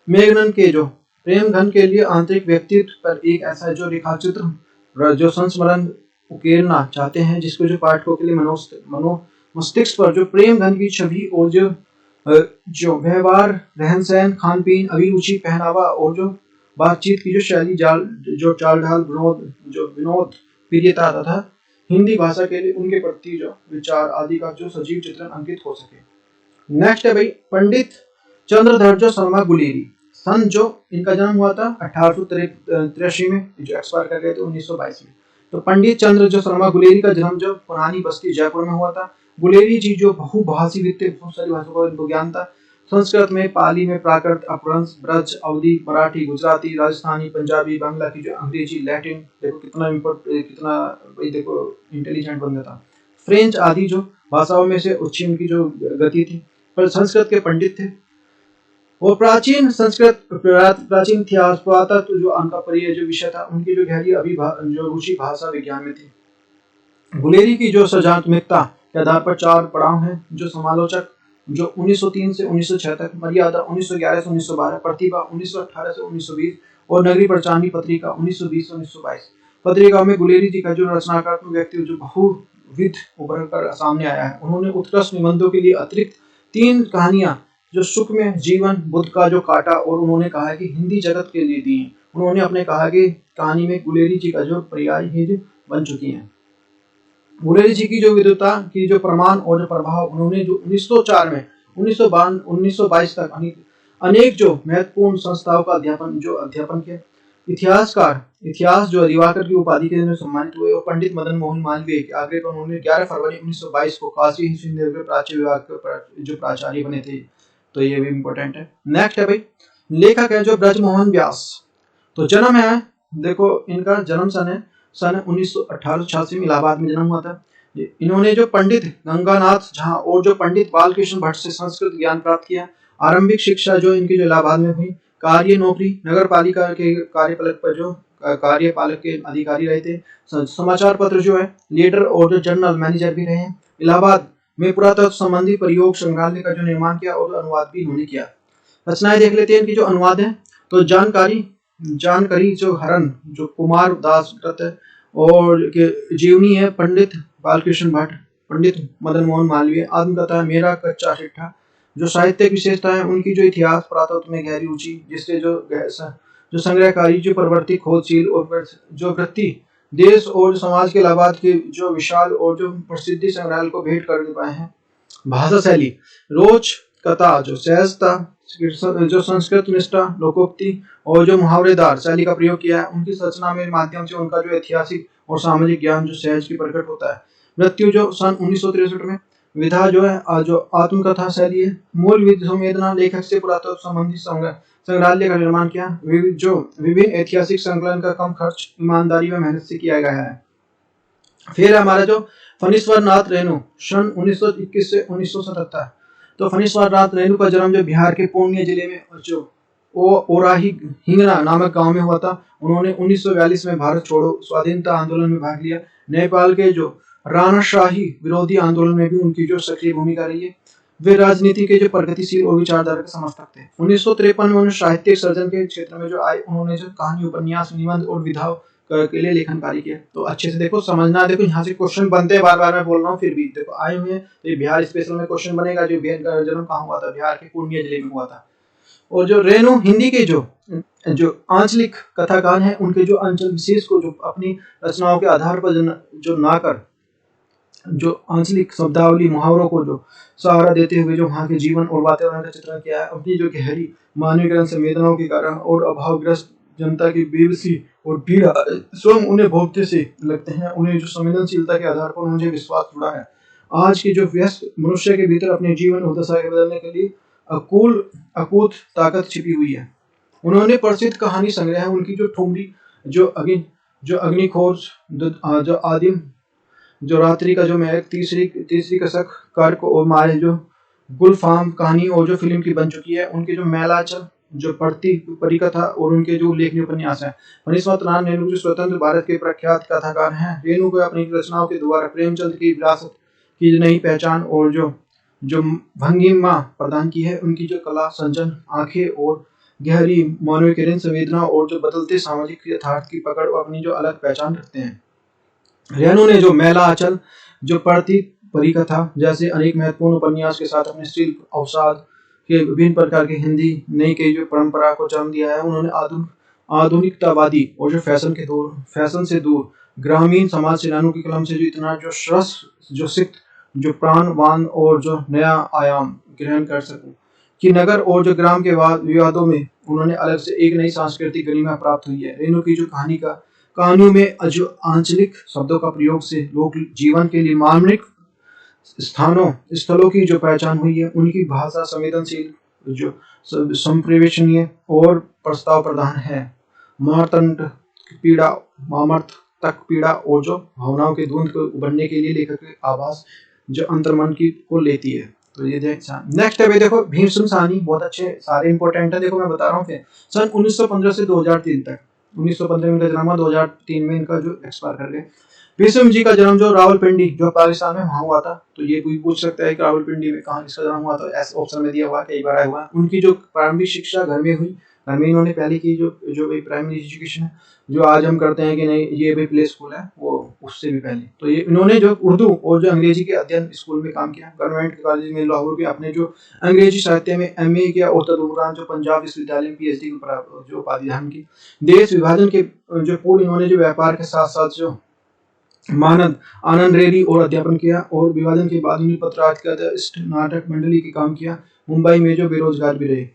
मेघनन के जो प्रेम घन के लिए आंतरिक व्यक्तित्व पर एक ऐसा जो रेखाचित्र जो संस्मरण उकेरना चाहते हैं, जिसको जो पाठकों के लिए मनो मस्तिष्क पर जो प्रेम घन की छवि और जो व्यवहार, रहन सहन, खान पीन, अभिरुचि, पहनावा और जो बातचीत की जो शैली, जो चाल ढाल, विनोद प्रियता तथा हिंदी भाषा के लिए उनके प्रति जो विचार आदि का जो सजीव चित्रण अंकित हो सके। नेक्स्ट है भाई पंडित चंद्रधर जो शर्मा गुलेरी। सन जो इनका जन्म हुआ था 1883 में, जो एक्सपायर कर गए थे 1922 में। तो पंडित चंद्र जो शर्मा गुलेरी का जन्म जो पुरानी बस्ती जयपुर में हुआ था। गुलेरी जी जो बहुभाषी व्यक्ति, बहुत सारी भाषाओं का इनको ज्ञान था। संस्कृत में, पाली में, प्राकृत, अपभ्रंश, ब्रज, अवधी, मराठी, गुजराती, राजस्थानी, पंजाबी, बांग्ला की जो अंग्रेजी, लैटिन, देखो कितना देखो इंटेलिजेंट बंदा था। फ्रेंच आदि जो भाषाओं में से अच्छी उनकी जो गति थी, पर संस्कृत के पंडित थे। और प्राचीन संस्कृत प्राचीन इतिहास पुरातत्व जो उनका प्रिय जो विषय था, उनकी जो गहरी जो रुचि भाषा विज्ञान में थी। गुलेरी की जो सृजनात्मकता के आधार पर 4 पड़ाव हैं, जो समालोचक जो 1903 से 1906 तक, मर्यादा 1911 से 1912, प्रतिभा 1918 से 1920 और नगरी प्रचारणी पत्रिका 1920 से 1922। पत्रिका में गुलेरी जी का जो रचनात्मक व्यक्ति जो बहुविध उभर कर सामने आया है। उन्होंने उत्कृष्ट निबंधों के लिए अतिरिक्त 3 कहानियां जो सुख में जीवन बुद्ध का जो काटा और उन्होंने कहा है कि हिंदी जगत के लिए दी है। उन्होंने अपने कहा कि कहानी में गुलेरी जी का जो पर्याय ही बन चुकी है। गुलेरी जी की जो विद्वता की जो प्रमाण और जो प्रभाव उन्होंने जो 1904 में 1922 तक अनेक जो महत्वपूर्ण संस्थाओं का अध्यापन किया। इतिहास जो दिवाकर की उपाधि के लिए सम्मानित हुए और पंडित मदन मोहन मालवीय के आगे पर उन्होंने 11 फरवरी 1922 को काशी हिंदू के प्राच्य विभाग के जो प्राचार्य बने थे। तो ये भी इम्पोर्टेंट है। नेक्स्ट है भाई, लेखक है जो ब्रजमोहन व्यास। तो जन्म है, देखो इनका जन्म सन 1986 में इलाहाबाद में जन्म हुआ था। इन्होंने जो पंडित गंगानाथ झा और जो पंडित बालकृष्ण भट्ट से संस्कृत ज्ञान प्राप्त किया। आरंभिक शिक्षा जो इनकी जो इलाहाबाद में हुई। कार्य नौकरी नगर पालिका के कार्यपालक पर जो कार्यपालक के अधिकारी रहे थे। समाचार पत्र जो है लीडर और जो जर्नल मैनेजर भी रहे हैं। इलाहाबाद में पुरातत्व संबंधी प्रयोग संग्रहालय का जो निर्माण किया और अनुवाद भी इन्होंने किया। रचनाएं देख लेते हैं इनकी जो अनुवाद है। तो जानकारी जो हरण जो कुमार दास और जीवनी है पंडित बालकृष्ण भट्ट, पंडित मदन मोहन मालवीय। आत्मकथा मेरा कच्चा चिट्ठा। जो साहित्यिक विशेषता है उनकी जो इतिहास पुरातत्व में गहरी रुचि, जिससे जो संग्रहकारी जो प्रवृत्ति खोजशील और जो वृत्ति देश और समाज के इलाहाबाद के जो विशाल और जो प्रसिद्धि संग्रहालय को भेंट कर पाए हैं। भाषा शैली रोच कथा जो सहजता जो संस्कृत निष्ठा लोकोक्ति और जो मुहावरेदार शैली का प्रयोग किया है। उनकी रचना में माध्यम से उनका जो ऐतिहासिक और सामाजिक ज्ञान जो सहज की प्रकट होता है। मृत्यु जो सन 1963 में। विधा जो है जो आत्मकथा शैली है। मूल संवेदना लेखक से पुरातत्व संबंधी संग्रहालय का निर्माण किया। जो विभिन्न ऐतिहासिक संकलन का कम खर्च ईमानदारी व मेहनत से किया गया है। फिर हमारा जो फणीश्वर नाथ रेणु सन 1921 से 1977। तो फणीश्वर नाथ रेणु का जन्म जो बिहार के पूर्णिया जिले में जो ओराही हिंगना नामक गांव में हुआ था। उन्होंने 1942 में भारत छोड़ो स्वाधीनता आंदोलन में भाग लिया। नेपाल के जो राणाशाही विरोधी आंदोलन में भी उनकी जो सक्रिय भूमिका रही है। वे राजनीति के जो प्रगतिशील और विचारधारा के समर्थक थे। 1953 में उन्होंने साहित्यिक सर्जन के क्षेत्र में जो आए। उन्होंने जो कहानी उपन्यास निबंध और विधाओं के लिए लेखन कार्य किया। तो अच्छे से देखो समझना। देखो यहाँ से क्वेश्चन बनते हैं, बार बार मैं बोल रहा हूँ, फिर भी देखो आए हुए हैं। तो ये बिहार स्पेशल में क्वेश्चन बनेगा। जो का जन्म कहाँ हुआ था? बिहार के पूर्णिया जिले में हुआ था। और जो रेणु हिंदी के जो आंचलिक कथाकार हैं, उनके जो अंचल विशेष को जो अपनी रचनाओं के आधार पर जो नाकर जो आंचलिक शब्दावली मुहावरों को जो सहारा देते हुए जो वहाँ के जीवन और वातावरण का चित्रण किया है। अपनी जो गहरी मानवीय संवेदनाओं के कारण और अभावग्रस्त जनता की बेबसी और पीड़ा स्वयं उन्हें भोगते से लगते हैं। उन्हें जो संवेदनशीलता के आधार पर उन्हें विश्वास जुड़ा है। आज की जो व्यस्त मनुष्य के भीतर अपने जीवन और दशा के बदलने के लिए अकूत ताकत छिपी हुई है। उन्होंने प्रसिद्ध कहानी संग्रह है उनकी जो ठुमरी जो अग्निखोज जो आदिम जो रात्रि का जो मैं तीसरी कसक कर्क और मारे जो गुलफाम कहानी और जो फिल्म की बन चुकी है। उनके जो मैलाचल जो परिकथा और उनके जो उल्लेखनीय उपन्यास है। फणीश्वर नाथ रेणु जो स्वतंत्र भारत के प्रख्यात कथाकार हैं। रेणु को अपनी रचनाओं के द्वारा प्रेमचंद की विरासत की नई पहचान और जो भंगिमा प्रदान की है। उनकी जो कला संजन आंखें और गहरी मानवीय संवेदना और जो बदलते सामाजिक यथार्थ की पकड़ और अपनी जो अलग पहचान रखते हैं। रेणु ने जो मैला आंचल जो परिकथा जैसे अनेक महत्वपूर्ण उपन्यास के साथ अपने शिल्प अवसाद के विभिन्न प्रकार के हिंदी नई के जो परंपरा को जन्म दिया है। उन्होंने आधुनिकतावादी और जो फैशन से दूर ग्रामीण समाज से रेणु की कलम से जो इतना जो श्रस जो सिक्त जो प्राणवान और जो नया आयाम ग्रहण कर सकूं कि नगर और जो ग्राम के विवादों में उन्होंने अलग से एक नई सांस्कृतिक गरिमा प्राप्त हुई है। रेणु की जो कहानियों में जो आंचलिक शब्दों का प्रयोग से लोक जीवन के लिए मार्मिक स्थलों की जो पहचान हुई है। उनकी भाषा संवेदनशील जो संप्रेषणीय और प्रस्ताव प्रधान है। मारतंड पीड़ा मामर्थ तक पीड़ा और जो भावनाओं के धुंध को उभरने के लिए लेखक की आवाज जो अंतर्मन की को लेती है। तो ये नेक्स्ट है देखो भीष्म साहनी, बहुत अच्छे सारे इंपॉर्टेंट है। देखो मैं बता रहा हूँ फिर सन 1915 से 2003 तक, 1915 में इनका जन्म हुआ, 2003 में इनका जो एक्सपायर कर गए। भीष्म जी का जन्म जो रावलपिंडी जो पाकिस्तान में वहां हुआ था। तो ये कोई पूछ सकता है कि रावलपिंडी में कहाँ इसका जन्म हुआ, तो ऐसे ऑप्शन में दिया हुआ कई बार आया हुआ है। उनकी जो प्रारंभिक शिक्षा घर में हुई, घर में इन्होंने पहले की जो जो प्राइमरी एजुकेशन है, जो आज हम करते हैं कि नहीं ये भी प्ले स्कूल है, वो उससे भी पहले। तो ये इन्होंने जो उर्दू और जो अंग्रेजी के अध्ययन स्कूल में काम किया, गवर्नमेंट कॉलेज में लाहौर के अपने जो अंग्रेजी साहित्य में MA किया और तदुपरांत जो पंजाब विश्वविद्यालय में PhD जो उपाधि धारण की। देश विभाजन के जो पूर्व इन्होंने जो व्यापार के साथ साथ जो मानद आनंद रेडी और अध्यापन किया, और विभाजन के बाद उन्होंने पत्रकारिता नाटक मंडली के काम किया। मुंबई में जो बेरोजगार भी रहे।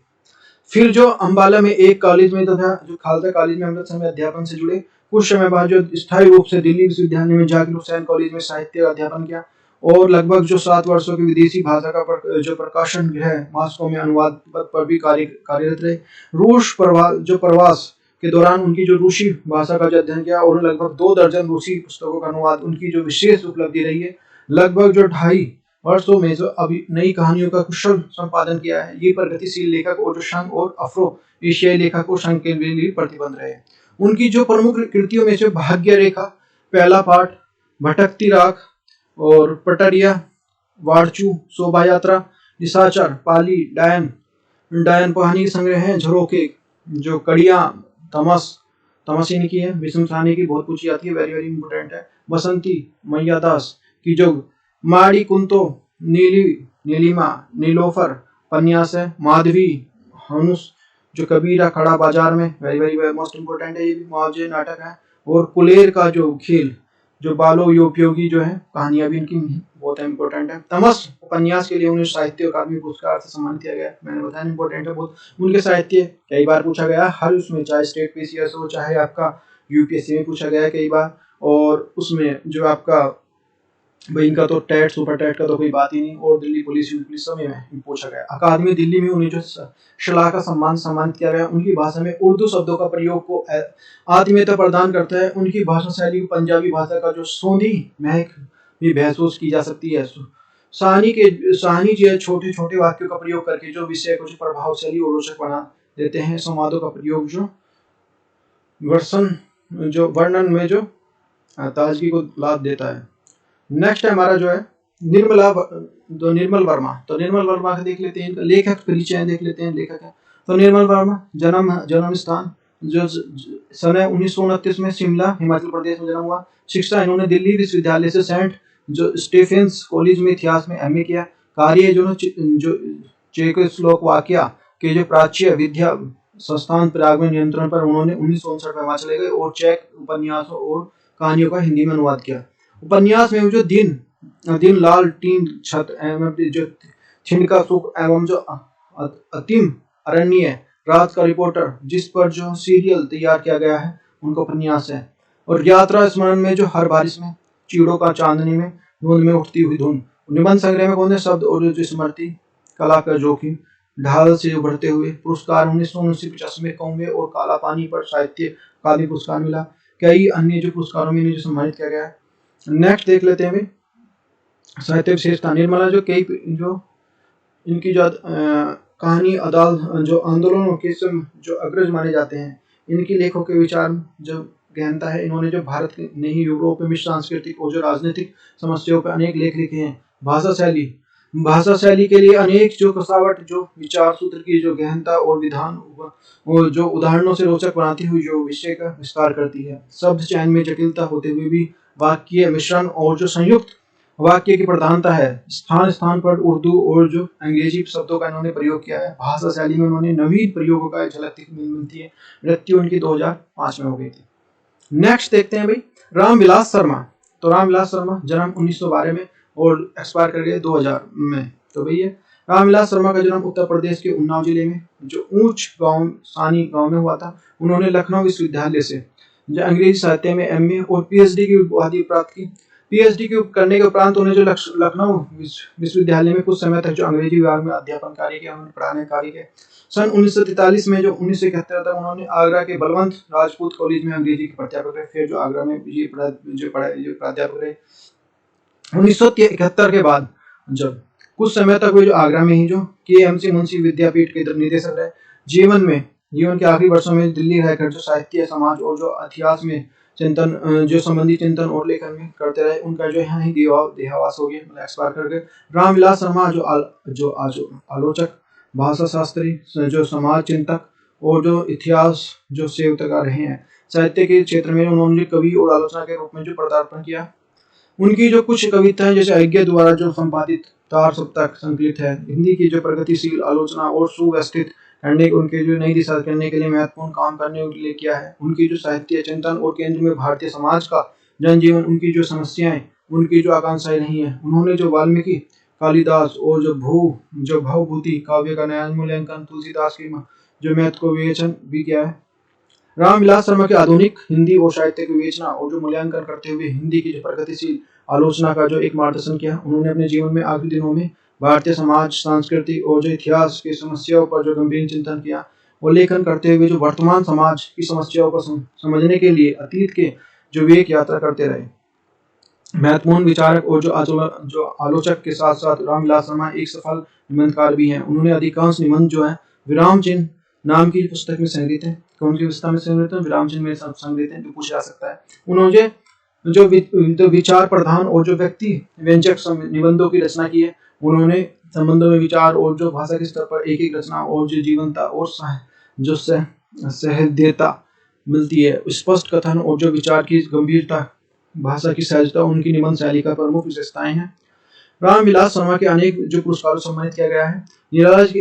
फिर जो अंबाला में एक कॉलेज में तथा जो खालसा कॉलेज में अमृतसर में अध्यापन से जुड़े। कुछ समय बाद जो स्थायी रूप से दिल्ली विश्वविद्यालय में जाकिर हुसैन कॉलेज में साहित्य का अध्यापन किया, और लगभग जो 7 वर्षों की विदेशी भाषा का जो प्रकाशन गृह मॉस्को में अनुवाद पर भी कार्यरत रहे। रूस प्रवास के दौरान उनकी जो रूसी भाषा का जो अध्ययन किया, और लगभग 2 दर्जन रूसी पुस्तकों का अनुवाद उनकी जो विशेष उपलब्धि रही है। लगभग जो 2.5 वर्षों में जो अभी नई कहानियों का कुशल संपादन किया है। ये प्रगतिशील लेखक और जो संघ और अफ्रो एशियाई लेखक और संघ के लिए प्रतिबंध रहे। उनकी जो प्रमुख कृतियों में से भाग्य रेखा, पहला पाठ, भटकती राख और पटरिया, वारचू, शोभा यात्रा, निशाचर, पाली, डायन कहानी संग्रह है, झरोके, जो कड़िया, तमस इनकी है। भीष्म साहनी की बहुत पूछी जाती है, वेरी वेरी इंपोर्टेंट है। बसंती, मैया दास की जो माड़ी कुंतो, नीलिमा, नीलोफर पन्यास है। माधवी, हनुस, जो कबीरा खड़ा बाजार में, वेरी वेरी मोस्ट इंपोर्टेंट है, ये भी मुआवजे नाटक है। और कुलेर का जो खेल, जो बालो उपयोगी जो है कहानियां भी इनकी बहुत इंपोर्टेंट है। तमस उपन्यास के लिए उन्हें साहित्य अकादमी पुरस्कार से सम्मानित किया गया, मैंने बताया इंपोर्टेंट है बहुत। उनके साहित्य कई बार पूछा गया हर उसमें, चाहे स्टेट PCS हो चाहे आपका UPSC में पूछा गया कई बार। और उसमें जो आपका भाई इनका तो टेट सुपर टेट का तो कोई बात ही नहीं, और दिल्ली पुलिस समय में पूछा गया। अकादमी दिल्ली में उन्हें जो शलाह का सम्मानित किया गया। उनकी भाषा में उर्दू शब्दों का प्रयोग को आत्मीयता प्रदान करता है। उनकी भाषा शैली पंजाबी भाषा का जो सौंधी महक भी महसूस की जा सकती है। साहनी जी छोटे छोटे वाक्यों का प्रयोग करके जो विषय को प्रभावशाली और रोचक बना देते हैं। संवादों का प्रयोग जो वर्णन में जो ताजगी को लाभ देता है। नेक्स्ट हमारा जो है निर्मल वर्मा। तो निर्मल वर्मा का देख लेते हैं, इनका लेखक परिचय देख लेते हैं। लेखक है तो निर्मल वर्मा, जन्म स्थान जो सन 1929 में शिमला हिमाचल प्रदेश में जन्म हुआ। शिक्षा इन्होंने दिल्ली विश्वविद्यालय से सेंट जो स्टीफेंस कॉलेज में इतिहास में MA किया। कार्य जो चेकोस्लोवाकिया के जो प्राच्य विद्या संस्थान प्राग में नियंत्रण पर उन्होंने 1959 में वहां चले गए, और चेक उपन्यासों और कहानियों का हिंदी में अनुवाद किया। उपन्यास में जो दिन लाल टीन छत एवं जो छिनका सुख एवं जो अतिम अरण्य रात का रिपोर्टर जिस पर जो सीरियल तैयार किया गया है उनका उपन्यास है। और यात्रा स्मरण में जो हर बारिश में, चीड़ों का चांदनी में, धुंध में उठती हुई धुन। निबंध संग्रह में कौन शब्द और जो स्मृति, कला का जोखिम, ढाल से उभरते हुए। पुरस्कार 1980 में कौवे और काला पानी पर साहित्य अकादमी पुरस्कार मिला। कई अन्य जो पुरस्कारों में जो सम्मानित किया गया है। नेक्स्ट देख लेते हैं साहित्य विशेषता। निर्मला जो कई जो इनकी जो कहानी जो आंदोलनों के जो अग्रज माने जाते हैं। इनकी लेखों के विचार जो गहनता है, इन्होंने जो भारत के नहीं यूरोप में सांस्कृतिक और जो राजनीतिक समस्याओं पर अनेक लेख लिखे हैं। भाषा शैली के लिए अनेक जो कसावट, जो विचार सूत्र की जो गहनता और विधान और जो उदाहरणों से रोचक बनाती हुई जो विषय का विस्तार करती है। शब्द चयन में जटिलता होते हुए भी वाक्य मिश्रण और जो संयुक्त वाक्य की प्रधानता है। स्थान स्थान पर उर्दू और जो अंग्रेजी शब्दों का इन्होंने प्रयोग किया है। भाषा शैली में उन्होंने नवीन प्रयोगों का झलक मिलती है। मृत्यु उनकी 2005 में हो गई थी। नेक्स्ट देखते हैं भाई रामविलास शर्मा। तो रामविलास शर्मा जन्म 1912 में और एक्सपायर कर गए 2000 में। तो भैया रामविलास शर्मा का जन्म उत्तर प्रदेश के उन्नाव जिले में जो ऊंच गांव सानी गांव में हुआ था। उन्होंने लखनऊ विश्वविद्यालय से जो अंग्रेजी साहित्य में MA और PhD की उपाधि प्राप्त की। पीएचडी करने के उपरांत उन्हें जो लखनऊ विश्वविद्यालय में कुछ समय तक जो अंग्रेजी विभाग में अध्यापन कार्य किया, उन्होंने पढ़ाने कार्य किया। सन 1943 में जो 1971 तक उन्होंने आगरा के बलवंत राजपूत कॉलेज में अंग्रेजी के प्राध्यापक रहे, फिर जो आगरा में ये प्राध्यापक रहे। 1971 के बाद जब कुछ समय तक वे जो आगरा में ही जो केएमसी मुंशी विद्यापीठ के निदेशक रहे। जीवन के आखिरी वर्षों में दिल्ली रहकर जो साहित्य, समाज और जो इतिहास में चिंतन जो संबंधी चिंतन और लेखन में करते रहे। उनका जो यहाँ ही देहावास हो गया, मतलब एक्सपायर कर गए। रामविलास शर्मा जो आलोचक, भाषा शास्त्री, जो समाज चिंतक और जो इतिहास जो सेवककार रहे हैं। साहित्य के क्षेत्र में उन्होंने कवि और आलोचना के रूप में जो पदार्पण किया। उनकी जो कुछ कविताएं जैसे अज्ञा द्वारा जो संपादित तार सप्तक संकलित है, हिंदी की जो प्रगतिशील आलोचना और सुव्यवस्थित करने उनके जो नई दिशा करने के लिए महत्वपूर्ण काम करने के लिए किया है। उनकी जो साहित्य चिंतन और केंद्र में भारतीय समाज का जनजीवन, उनकी जो समस्याएं, उनकी जो आकांक्षाएं नहीं है। उन्होंने जो वाल्मीकि, कालिदास और जो भवभूति काव्य का नया मूल्यांकन, तुलसीदास की जो महत्व को विवेचन भी किया है। रामविलास शर्मा के आधुनिक हिंदी और साहित्य की विवेचना और जो मूल्यांकन करते हुए हिंदी की जो प्रगतिशील आलोचना का जो एक मार्गदर्शन किया। उन्होंने अपने जीवन में आखिरी दिनों में भारतीय समाज, संस्कृति और जो इतिहास की समस्याओं पर जो गंभीर चिंतन किया और लेखन करते हुए जो वर्तमान समाज की समस्याओं को समझने के लिए अतीत के जो वे एक यात्रा करते रहे। महत्वपूर्ण विचारक और जो आलोचक के साथ साथ रामविलास शर्मा एक सफल निबंधकार भी हैं। उन्होंने अधिकांश निबंध जो है विराम चिन्ह नाम की पुस्तक में संग्रहित है। कौन सी पुस्तक में संग्रहित है? विराम चिन्ह में संग्रहित है, जो पूछा जा सकता है। उन्होंने जो विचार प्रधान और जो व्यक्ति व्यंजक निबंधों की रचना की है। उन्होंने संबंधों में विचार और जो भाषा के स्तर पर एक एक रचना और जो जीवंतता और जो सहृदयता मिलती है, स्पष्ट कथन और जो विचार की गंभीरता, भाषा की सहजता उनकी निबंध शैली का प्रमुख विशेषताएं हैं। रामविलास शर्मा के अनेक जो पुरस्कारों से सम्मानित किया गया है।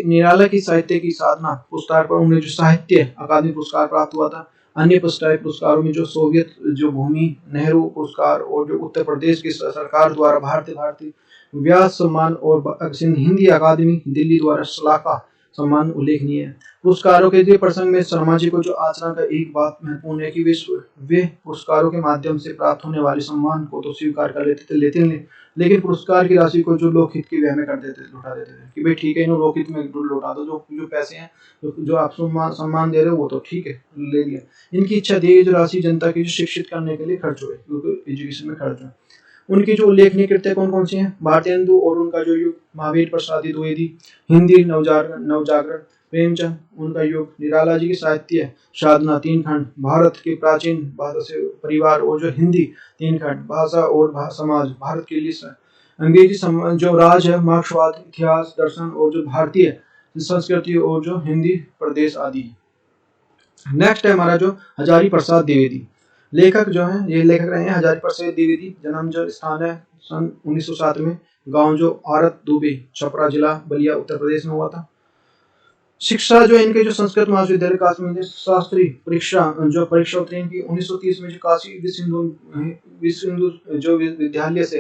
निराला की साहित्य की साधना पुरस्कार पर उन्हें जो साहित्य अकादमी पुरस्कार प्राप्त हुआ था। अन्य पुरस्कारों में जो सोवियत जो भूमि नेहरू पुरस्कार और जो उत्तर प्रदेश की सरकार द्वारा भारतीय व्यास सम्मान और हिंदी अकादमी दिल्ली द्वारा श्लाघा सम्मान उल्लेखनीय है। पुरस्कारों के प्रसंग में शर्मा जी को जो आचरण का एक बात महत्वपूर्ण है कि वे पुरस्कारों के माध्यम से प्राप्त होने वाले सम्मान को तो स्वीकार कर लेते लेकिन पुरस्कार की राशि को जो लोकहित के व्यय में कर देते लौटा देते थे कि भाई ठीक है, इन्हों लोकहित में लौटा दो, जो पैसे हैं जो आप सम्मान दे रहे हो वो तो ठीक है ले लिया। इनकी इच्छा थी जो राशि जनता की जो शिक्षित करने के लिए खर्च हुए, एजुकेशन में खर्च हुए। उनकी जो उल्लेखनीय कृत्य कौन कौन सी हैं? भारतेंदु और उनका जो युग, महावीर प्रसाद द्विवेदी, हिंदी नवजागरण, प्रेमचंद उनका युग, निराला जी की साहित्य साधना 3 खंड, भारत के प्राचीन भाषा से परिवार और जो हिंदी 3 खंड, भाषा और समाज, भारत के लिए अंग्रेजी जो राज है, मार्क्सवाद, इतिहास, दर्शन और जो भारतीय संस्कृति और जो हिंदी प्रदेश आदि। नेक्स्ट है हमारा जो हजारी प्रसाद द्विवेदी। लेखक जो है ये लेखक रहे हैं हजारी प्रसाद द्विवेदी। जन्म जो स्थान है सन 1907 में, गांव जो आरत दुबे, छपरा जिला, बलिया, उत्तर प्रदेश में हुआ था। शिक्षा जो इनके जो संस्कृत महाविद्यालय काशी में शास्त्री परीक्षा उत्तीर्ण की। 1930 में जो काशी विश्व हिंदू जो विद्यालय से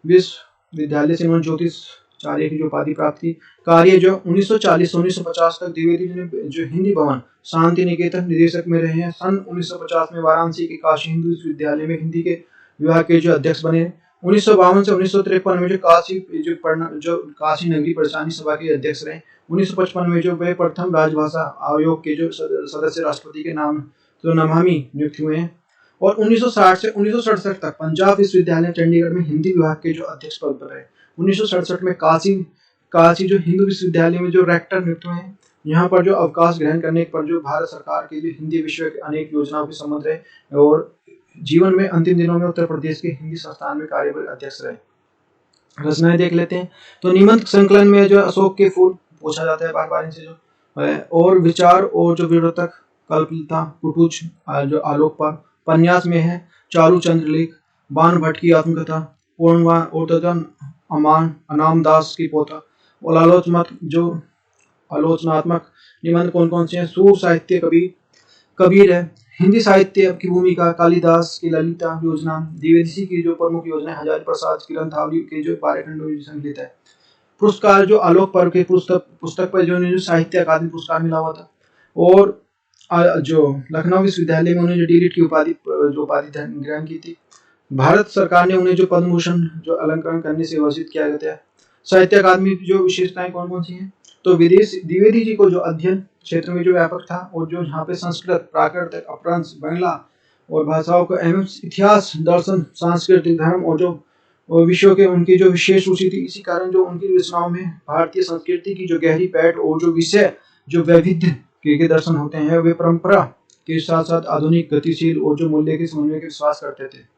इन्होंने ज्योतिषाचार्य की जो उपाधि प्राप्त की। कार्य जो 1940 से 1950 तक द्विवेदी ने जो हिंदी भवन शांति निकेतन निदेशक में रहे हैं। सन 1950 में वाराणसी के काशी हिंदू विश्वविद्यालय में हिंदी के विभाग के जो अध्यक्ष बने। 1952 से 1953 में जो काशी नगरी परिचालनी सभा के अध्यक्ष रहे। 1955 में जो वे प्रथम राजभाषा आयोग के जो सदस्य राष्ट्रपति के नाम जो नमामि नियुक्त हुए हैं। और 1960 से 1967 तक पंजाब विश्वविद्यालय चंडीगढ़ में हिंदी विभाग के जो अध्यक्ष पद पर रहे। 1967 में काशी जो हिंदू विश्वविद्यालय में जो रेक्टर नियुक्त हुए हैं। यहाँ पर जो अवकाश ग्रहण करने पर जो भारत सरकार के लिए हिंदी विषय के अनेक योजनाओं के संबंध रहे और जीवन में अंतिम दिनों में उत्तर प्रदेश के हिंदी संस्थान में कार्यकारी अध्यक्ष रहे। रचनाएं देख लेते हैं तो निबंध संकलन में जो अशोक के फूल पूछा जाता है बार इनसे जो और विचार और जो विरोधक कल्पलता कुटुच जो आलोक पर। उपन्यास में है चारू चंद्रलेख, बाण भट्ट की आत्मकथा, पूर्णवान और अनाम दास की पोता। और आलोचनात्मक निबंध कौन कौन से हैं? सूर साहित्य कबीर है। हिंदी साहित्य की भूमिका, कालिदास की ललिता योजना, द्विवेदी की जो प्रमुख योजना, हजारी प्रसाद की ग्रंथावली के जो 12 खंडों में संकलित है। पुरस्कार जो आलोक पर्व के पुस्तक पर जो साहित्य अकादमी पुरस्कार मिला हुआ था। और जो लखनऊ विश्वविद्यालय में उन्होंने जो डीलिट की उपाधि ग्रहण की थी। भारत सरकार ने उन्हें जो पद्म भूषण जो अलंकरण करने से विभूषित किया गया है। साहित्य अकादमी की जो विशेषताएं कौन कौन सी हैं? तो विदेश द्विवेदी जी को जो अध्ययन क्षेत्र में जो व्यापक था और जो यहाँ पे संस्कृत, प्राकृत, अपभ्रंश, बांग्ला और भाषाओं का एवं इतिहास, दर्शन, सांस्कृतिक, धर्म और जो विषयों के उनकी जो विशेष रुचि थी, इसी कारण जो उनकी रचनाओं में भारतीय संस्कृति की जो गहरी पैठ और जो विषय जो वैविध्य के दर्शन होते हैं, वे परंपरा के साथ साथ आधुनिक, गतिशील और जो मूल्य के समन्वय के विश्वास करते थे।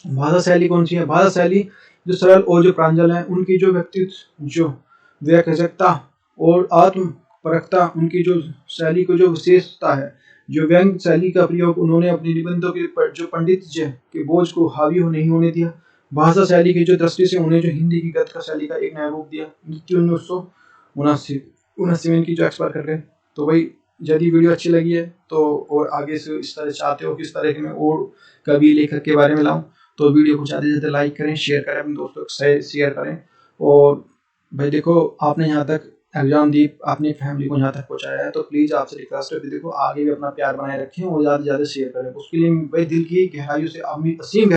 भाषा शैली कौन सी है? भाषा शैली जो सरल और जो प्रांजल है, उनकी जो व्यक्तित्व, जो व्याख्याता और आत्मपरकता, उनकी जो शैली को जो विशेषता है, जो व्यंग शैली का प्रयोग उन्होंने अपने निबंधों के जो पंडित जी के बोझ को हावी हो नहीं होने दिया। भाषा शैली की जो दृष्टि से उन्हें जो हिंदी की गद्य शैली का एक नया रूप दिया। मृत्यु 1979 में इनकी जो एक्सपायर कर गए। तो भाई यदि वीडियो अच्छी लगी है तो और आगे से इस तरह चाहते हो कि इस तरह के मैं और कवि लेखक के बारे में लाऊं, तो वीडियो को ज़्यादा से ज़्यादा लाइक करें, शेयर करें, अपने दोस्तों के शेयर करें। और भाई देखो, आपने यहाँ तक एग्जाम दी, अपनी फैमिली को यहाँ तक पहुँचाया है, तो प्लीज़ आपसे रिक्वेस्ट है कि देखो आगे भी अपना प्यार बनाए रखें और ज़्यादा से ज़्यादा शेयर करें। उसके लिए भाई दिल की गहराइयों से असीम